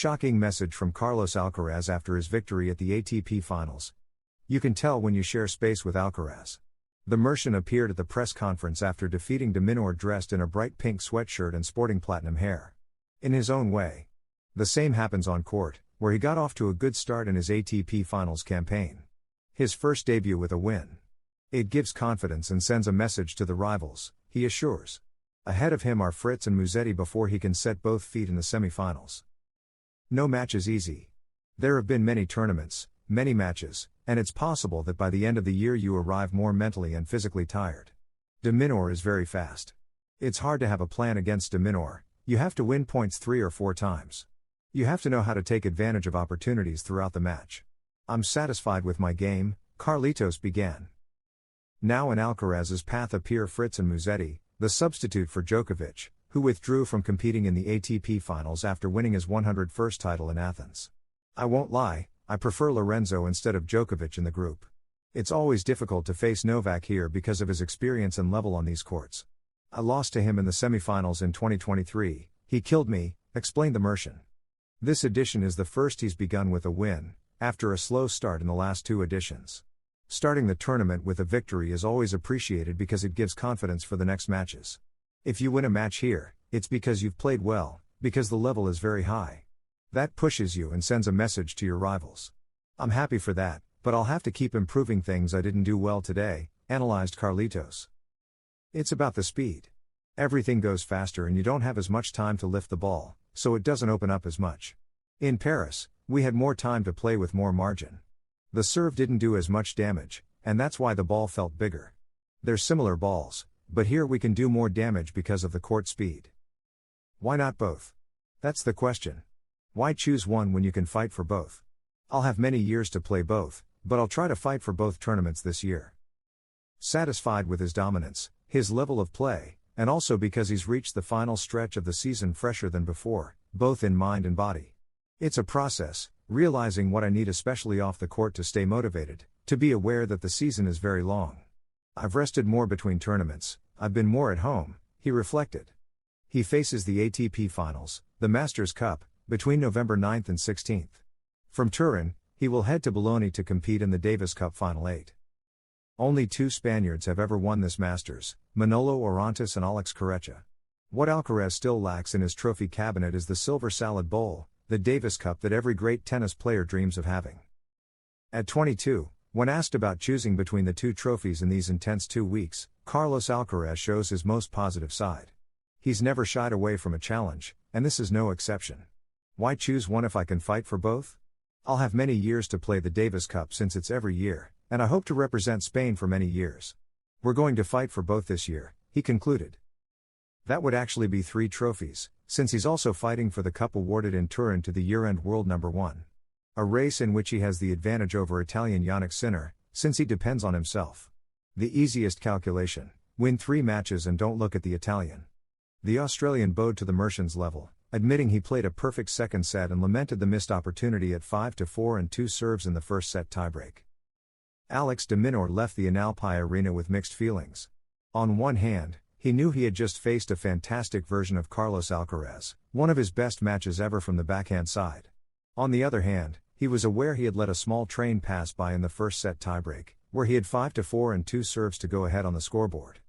Shocking message from Carlos Alcaraz after his victory at the ATP Finals. You can tell when you share space with Alcaraz. The Mercian appeared at the press conference after defeating Minaur dressed in a bright pink sweatshirt and sporting platinum hair. In his own way. The same happens on court, where he got off to a good start in his ATP Finals campaign. His first debut with a win. It gives confidence and sends a message to the rivals, he assures. Ahead of him are Fritz and Musetti before he can set both feet in the semi-finals. No match is easy. There have been many tournaments, many matches, and it's possible that by the end of the year you arrive more mentally and physically tired. De Minaur is very fast. It's hard to have a plan against De Minaur. You have to win points 3 or 4 times. You have to know how to take advantage of opportunities throughout the match. I'm satisfied with my game, Carlitos began. Now in Alcaraz's path appear Fritz and Musetti, the substitute for Djokovic, who withdrew from competing in the ATP Finals after winning his 101st title in Athens. I won't lie, I prefer Lorenzo instead of Djokovic in the group. It's always difficult to face Novak here because of his experience and level on these courts. I lost to him in the semifinals in 2023, he killed me, explained the Mercian. This edition is the first he's begun with a win, after a slow start in the last 2 editions. Starting the tournament with a victory is always appreciated because it gives confidence for the next matches. If you win a match here, it's because you've played well, because the level is very high. That pushes you and sends a message to your rivals. I'm happy for that, but I'll have to keep improving things I didn't do well today, analyzed Carlitos. It's about the speed. Everything goes faster and you don't have as much time to lift the ball, so it doesn't open up as much. In Paris, we had more time to play with more margin. The serve didn't do as much damage, and that's why the ball felt bigger. They're similar balls, but here we can do more damage because of the court speed. Why not both? That's the question. Why choose one when you can fight for both? I'll have many years to play both, but I'll try to fight for both tournaments this year. Satisfied with his dominance, his level of play, and also because he's reached the final stretch of the season fresher than before, both in mind and body. It's a process, realizing what I need especially off the court to stay motivated, to be aware that the season is very long. I've rested more between tournaments, I've been more at home, he reflected. He faces the ATP Finals, the Masters Cup, between November 9th and 16th. From Turin, he will head to Bologna to compete in the Davis Cup Final 8. Only 2 Spaniards have ever won this Masters, Manolo Orantes and Alex Corretja. What Alcaraz still lacks in his trophy cabinet is the silver salad bowl, the Davis Cup that every great tennis player dreams of having. At 22, when asked about choosing between the 2 trophies in these intense 2 weeks, Carlos Alcaraz shows his most positive side. He's never shied away from a challenge, and this is no exception. Why choose one if I can fight for both? I'll have many years to play the Davis Cup since it's every year, and I hope to represent Spain for many years. We're going to fight for both this year, he concluded. That would actually be 3 trophies, since he's also fighting for the cup awarded in Turin to the year-end world number 1. A race in which he has the advantage over Italian Sinner, since he depends on himself. The easiest calculation: win 3 matches and don't look at the Italian. The Australian bowed to the Mercian's level, admitting he played a perfect second set and lamented the missed opportunity at 5-4 and 2 serves in the first set tiebreak. Alex de Minaur left the Inalpi arena with mixed feelings. On one hand, he knew he had just faced a fantastic version of Carlos Alcaraz, one of his best matches ever from the backhand side. On the other hand, he was aware he had let a small train pass by in the first set tiebreak, where he had 5-4 and 2 serves to go ahead on the scoreboard.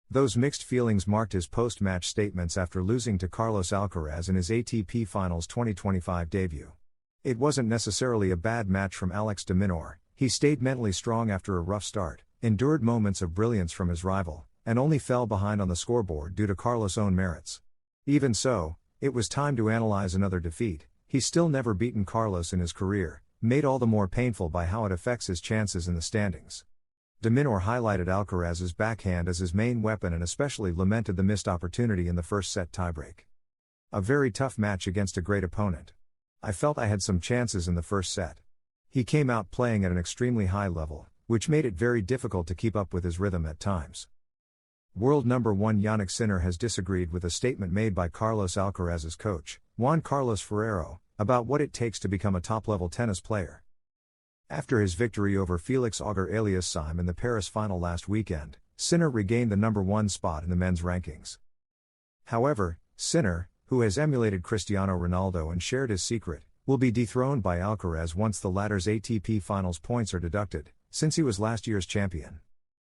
Those mixed feelings marked his post-match statements after losing to Carlos Alcaraz in his ATP Finals 2025 debut. It wasn't necessarily a bad match from Alex de Minaur. He stayed mentally strong after a rough start, endured moments of brilliance from his rival, and only fell behind on the scoreboard due to Carlos' own merits. Even so, it was time to analyze another defeat. He's still never beaten Carlos in his career, made all the more painful by how it affects his chances in the standings. De Minaur highlighted Alcaraz's backhand as his main weapon and especially lamented the missed opportunity in the first set tiebreak. A very tough match against a great opponent. I felt I had some chances in the first set. He came out playing at an extremely high level, which made it very difficult to keep up with his rhythm at times. World number 1 Jannik Sinner has disagreed with a statement made by Carlos Alcaraz's coach, Juan Carlos Ferrero, about what it takes to become a top-level tennis player. After his victory over Felix Auger-Aliassime in the Paris final last weekend, Sinner regained the number 1 spot in the men's rankings. However, Sinner, who has emulated Cristiano Ronaldo and shared his secret, will be dethroned by Alcaraz once the latter's ATP Finals points are deducted, since he was last year's champion.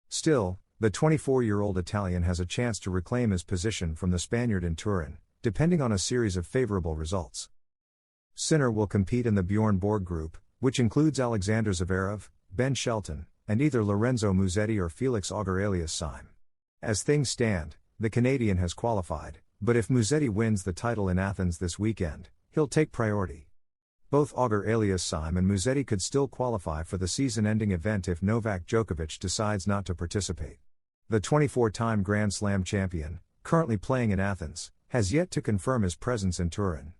Still, the 24-year-old Italian has a chance to reclaim his position from the Spaniard in Turin, depending on a series of favorable results. Sinner will compete in the Bjorn Borg group, which includes Alexander Zverev, Ben Shelton, and either Lorenzo Musetti or Felix Auger-Aliassime. As things stand, the Canadian has qualified, but if Musetti wins the title in Athens this weekend, he'll take priority. Both Auger-Aliassime and Musetti could still qualify for the season-ending event if Novak Djokovic decides not to participate. The 24-time Grand Slam champion, currently playing in Athens, has yet to confirm his presence in Turin.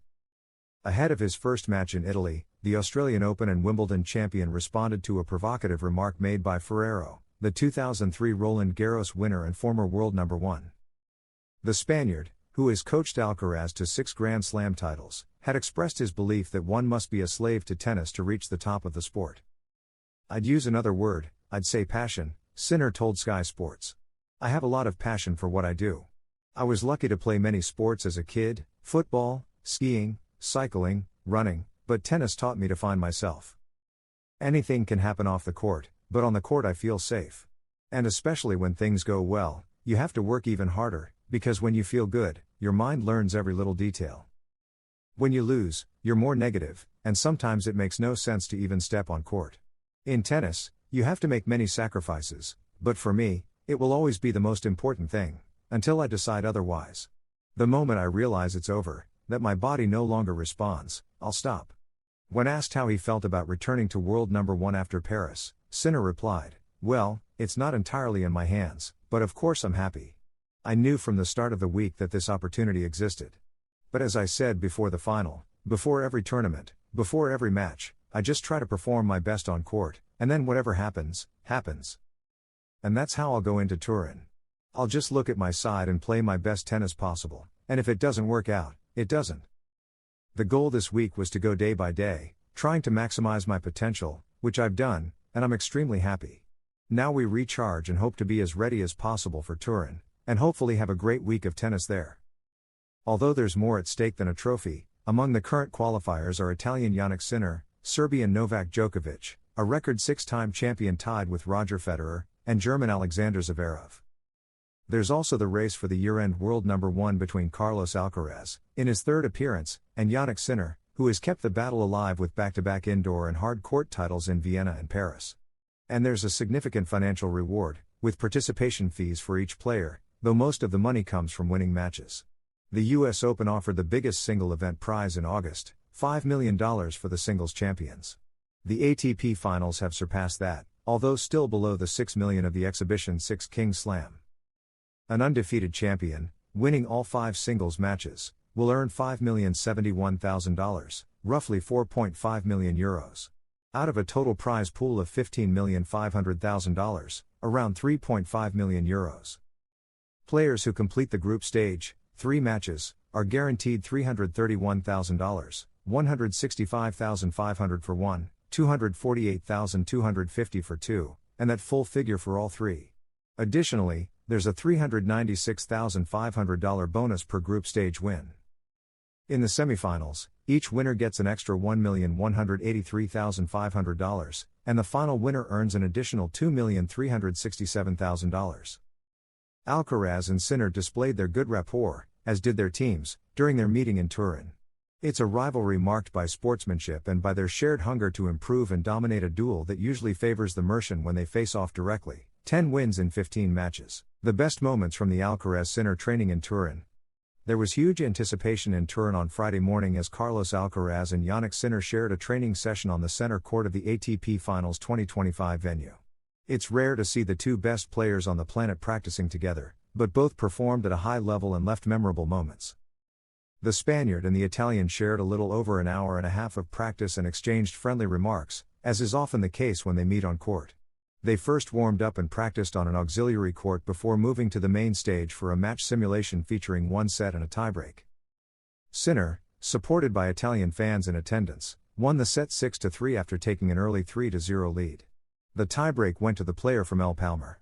Ahead of his first match in Italy, the Australian Open and Wimbledon champion responded to a provocative remark made by Ferrero, the 2003 Roland Garros winner and former world number 1. The Spaniard, who has coached Alcaraz to 6 Grand Slam titles, had expressed his belief that one must be a slave to tennis to reach the top of the sport. "I'd use another word, I'd say passion," Sinner told Sky Sports. "I have a lot of passion for what I do. I was lucky to play many sports as a kid: football, skiing, cycling, running, but tennis taught me to find myself. Anything can happen off the court, but on the court I feel safe. And especially when things go well, you have to work even harder, because when you feel good, your mind learns every little detail. When you lose, you're more negative, and sometimes it makes no sense to even step on court. In tennis, you have to make many sacrifices, but for me, it will always be the most important thing, until I decide otherwise. The moment I realize it's over, that my body no longer responds, I'll stop." When asked how he felt about returning to world number 1 after Paris, Sinner replied, "Well, it's not entirely in my hands, but of course I'm happy. I knew from the start of the week that this opportunity existed. But as I said before the final, before every tournament, before every match, I just try to perform my best on court, and then whatever happens, happens. And that's how I'll go into Turin. I'll just look at my side and play my best tennis possible, and if it doesn't work out, it doesn't." The goal this week was to go day by day, trying to maximize my potential, which I've done, and I'm extremely happy. Now we recharge and hope to be as ready as possible for Turin, and hopefully have a great week of tennis there. Although there's more at stake than a trophy, among the current qualifiers are Italian Jannik Sinner, Serbian Novak Djokovic, a record 6-time champion tied with Roger Federer, and German Alexander Zverev. There's also the race for the year-end world number 1 between Carlos Alcaraz, in his 3rd appearance, and Jannik Sinner, who has kept the battle alive with back-to-back indoor and hard court titles in Vienna and Paris. And there's a significant financial reward, with participation fees for each player, though most of the money comes from winning matches. The US Open offered the biggest single event prize in August, $5 million for the singles champions. The ATP Finals have surpassed that, although still below the $6 million of the exhibition 6 Kings Slam. An undefeated champion, winning all 5 singles matches, will earn $5,071,000, roughly €4.5 million. Out of a total prize pool of $15,500,000, around €3.5 million. Players who complete the group stage, 3 matches, are guaranteed $331,000, $165,500 for 1, $248,250 for 2, and that full figure for all 3. Additionally, there's a $396,500 bonus per group stage win. In the semifinals, each winner gets an extra $1,183,500, and the final winner earns an additional $2,367,000. Alcaraz and Sinner displayed their good rapport, as did their teams, during their meeting in Turin. It's a rivalry marked by sportsmanship and by their shared hunger to improve and dominate a duel that usually favors the Mercian when they face off directly. 10 wins in 15 matches. The best moments from the Alcaraz-Sinner training in Turin. There was huge anticipation in Turin on Friday morning as Carlos Alcaraz and Jannik Sinner shared a training session on the center court of the ATP Finals 2025 venue. It's rare to see the two best players on the planet practicing together, but both performed at a high level and left memorable moments. The Spaniard and the Italian shared a little over an hour and a half of practice and exchanged friendly remarks, as is often the case when they meet on court. They first warmed up and practiced on an auxiliary court before moving to the main stage for a match simulation featuring one set and a tiebreak. Sinner, supported by Italian fans in attendance, won the set 6-3 after taking an early 3-0 lead. The tiebreak went to the player from El Palmar.